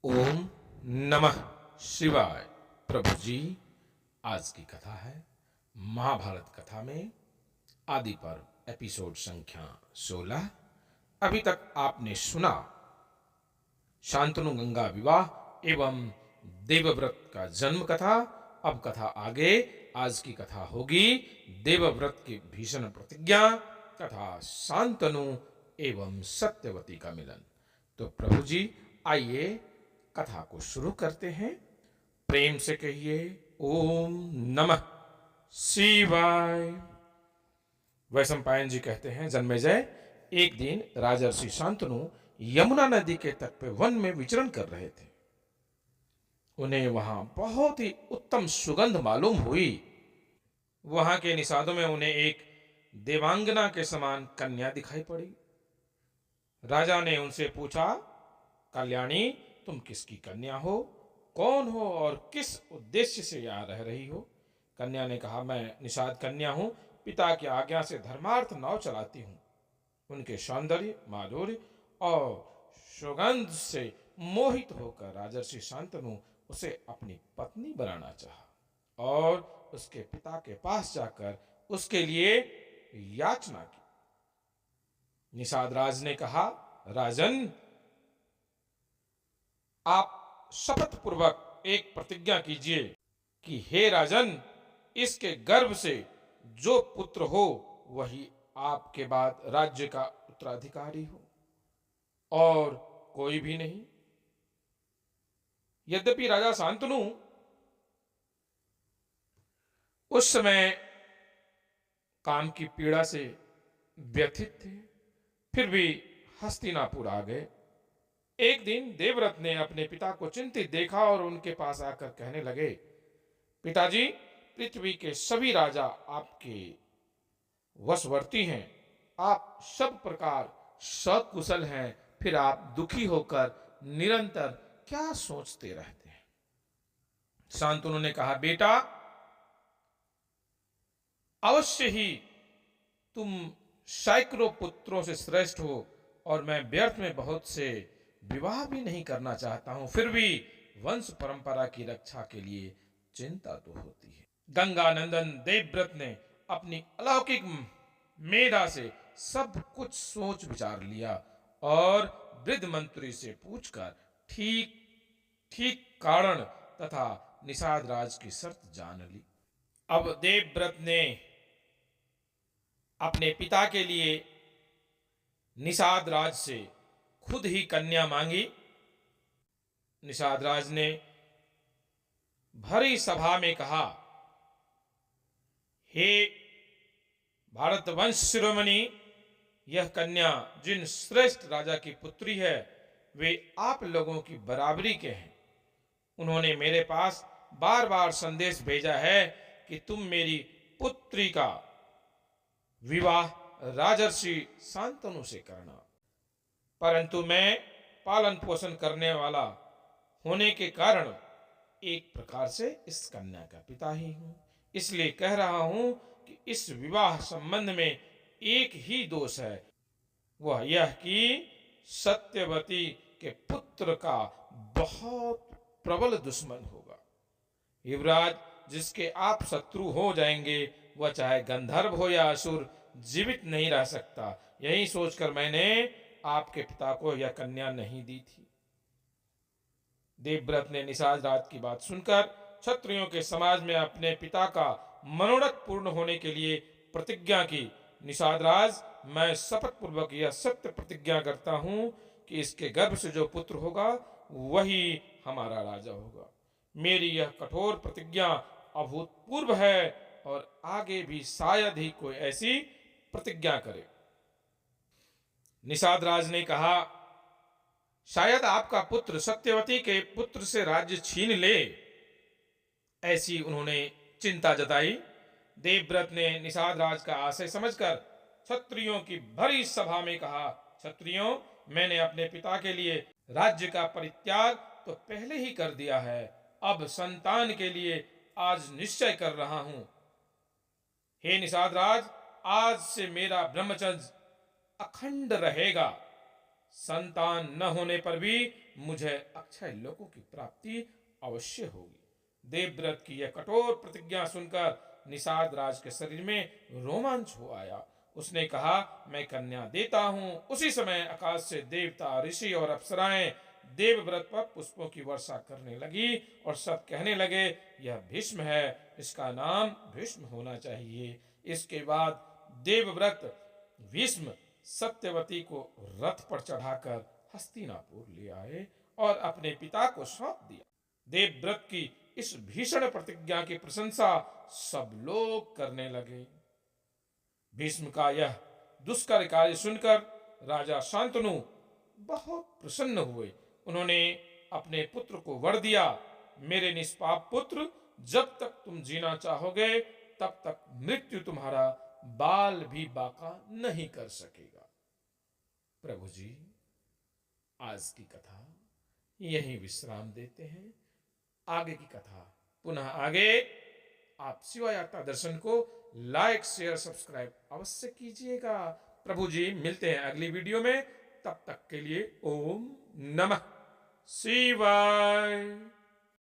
ओम नमः शिवाय। प्रभु जी, आज की कथा है महाभारत कथा में आदि पर्व एपिसोड संख्या 16। अभी तक आपने सुना शांतनु गंगा विवाह एवं देवव्रत का जन्म कथा। अब कथा आगे, आज की कथा होगी देवव्रत की भीषण प्रतिज्ञा तथा शांतनु एवं सत्यवती का मिलन। तो प्रभु जी, आइए कथा को शुरू करते हैं। प्रेम से कहिए ओम नमः शिवाय। वैशंपायन जी कहते हैं, जन्मेजय, एक दिन राजर्षि शांतनु यमुना नदी के तट पे वन में विचरण कर रहे थे। उन्हें वहां बहुत ही उत्तम सुगंध मालूम हुई। वहां के निषादों में उन्हें एक देवांगना के समान कन्या दिखाई पड़ी। राजा ने उनसे पूछा, कल्याणी, तुम किसकी कन्या हो, कौन हो और किस उद्देश्य से यहाँ रह रही हो? कन्या ने कहा, मैं निषाद कन्या हूं, पिता की आज्ञा से धर्मार्थ नाव चलाती हूं। उनके सौंदर्य, माधुर्य और सुगंध से मोहित होकर राजर्षि शांतनु उसे अपनी पत्नी बनाना चाहा और उसके पिता के पास जाकर उसके लिए याचना की। निषाद राज ने कहा, राजन, आप शपथ पूर्वक एक प्रतिज्ञा कीजिए कि हे राजन, इसके गर्भ से जो पुत्र हो वही आपके बाद राज्य का उत्तराधिकारी हो और कोई भी नहीं। यद्यपि राजा शांतनु उस समय काम की पीड़ा से व्यथित थे, फिर भी हस्तिनापुर आ गए। एक दिन देवव्रत ने अपने पिता को चिंतित देखा और उनके पास आकर कहने लगे, पिताजी, पृथ्वी के सभी राजा आपके वशवर्ती हैं। आप सब प्रकार सकुशल हैं, फिर आप दुखी होकर निरंतर क्या सोचते रहते हैं? शांतनु ने कहा, बेटा, अवश्य ही तुम सैकड़ों पुत्रों से श्रेष्ठ हो और मैं व्यर्थ में बहुत से विवाह भी नहीं करना चाहता हूं, फिर भी वंश परंपरा की रक्षा के लिए चिंता तो होती है। गंगा नंदन देवव्रत ने अपनी अलौकिक मेधा से सब कुछ सोच विचार लिया और वृद्ध मंत्री से पूछकर ठीक ठीक कारण तथा निषाद राज की शर्त जान ली। अब देवव्रत ने अपने पिता के लिए निषाद राज से खुद ही कन्या मांगी। निषाद राज ने भरी सभा में कहा, हे भारत वंश शिरोमणि, यह कन्या जिन श्रेष्ठ राजा की पुत्री है वे आप लोगों की बराबरी के हैं। उन्होंने मेरे पास बार बार संदेश भेजा है कि तुम मेरी पुत्री का विवाह राजर्षि शांतनु से करना, परंतु मैं पालन पोषण करने वाला होने के कारण एक प्रकार से इस कन्या का पिता ही हूं। इसलिए कह रहा हूं कि इस विवाह संबंध में एक ही दोष है, वह यह कि सत्यवती के पुत्र का बहुत प्रबल दुश्मन होगा। युवराज, जिसके आप शत्रु हो जाएंगे वह चाहे गंधर्व हो या असुर जीवित नहीं रह सकता। यही सोचकर मैंने आपके पिता को यह कन्या नहीं दी थी। देवव्रत ने निषाद राज की बात सुनकर क्षत्रियों के समाज में अपने पिता का मनोरथ पूर्ण होने के लिए प्रतिज्ञा की। निषाद राज, मैं शपथ पूर्वक यह सत्य प्रतिज्ञा करता हूं कि इसके गर्भ से जो पुत्र होगा वही हमारा राजा होगा। मेरी यह कठोर प्रतिज्ञा अभूतपूर्व है और आगे भी शायद ही कोई ऐसी प्रतिज्ञा करे। निषाद राज ने कहा, शायद आपका पुत्र सत्यवती के पुत्र से राज्य छीन ले, ऐसी उन्होंने चिंता जताई। देवव्रत ने निषाद राज का आशय समझकर क्षत्रियों की भरी सभा में कहा, क्षत्रियों, मैंने अपने पिता के लिए राज्य का परित्याग तो पहले ही कर दिया है, अब संतान के लिए आज निश्चय कर रहा हूं। हे निषाद राज, आज से मेरा ब्रह्मचर्य अखंड रहेगा। संतान न होने पर भी मुझे अक्षय लोकों की प्राप्ति अवश्य होगी। देवव्रत की यह कठोर प्रतिज्ञा सुनकर निषाद राज के शरीर में रोमांच हो आया। उसने कहा, मैं कन्या देता हूं। उसी समय आकाश से देवता, ऋषि और अप्सराएं देवव्रत पर पुष्पों की वर्षा करने लगी और सब कहने लगे, यह भीष्म है, इसका नाम भीष्म होना चाहिए। इसके बाद देवव्रत भीष्म सत्यवती को रथ पर चढ़ाकर हस्तिनापुर ले आए और अपने पिता को सौंप दिया। देवव्रत की इस भीषण प्रतिज्ञा की प्रशंसा सब लोग करने लगे। भीष्म का यह दुष्कर कार्य सुनकर राजा शांतनु बहुत प्रसन्न हुए। उन्होंने अपने पुत्र को वर दिया, मेरे निष्पाप पुत्र, जब तक तुम जीना चाहोगे तब तक मृत्यु तुम्हारा बाल भी बाका नहीं कर सकेगा। प्रभु जी, आज की कथा यहीं विश्राम देते हैं। आगे की कथा पुनः आगे। आप शिवा यात्रा दर्शन को लाइक, शेयर, सब्सक्राइब अवश्य कीजिएगा। प्रभु जी, मिलते हैं अगली वीडियो में। तब तक के लिए ओम नमः शिवाय।